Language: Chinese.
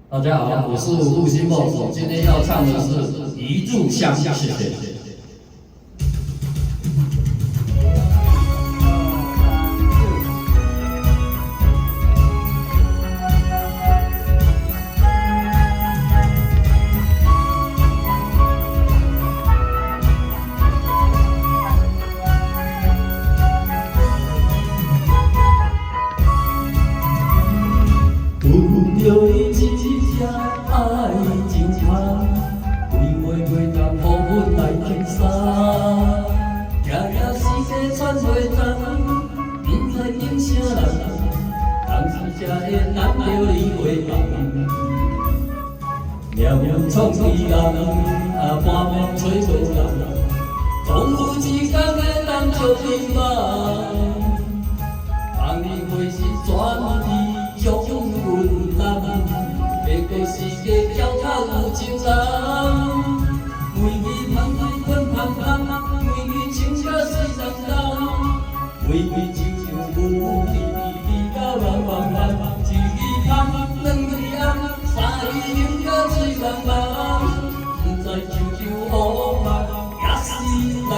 大家好，我是陆星梦，我今天要唱的是《一炷香》，谢谢。有一支只爱情香，为袂袂当予阮来轻纱，行行世界穿袂通，不知因啥人，当时才会难着你回梦。命运创治人，半暝找无人，总有一天会当相遇吧。当你回心转意将阮。这个世界脚踏有情人，每日盼盼困盼盼，每日情歌水人人，每日亲像有你甲慢慢慢，一日香，两日暗，三日饮甲醉茫茫，不知秋秋雨漫，也是来。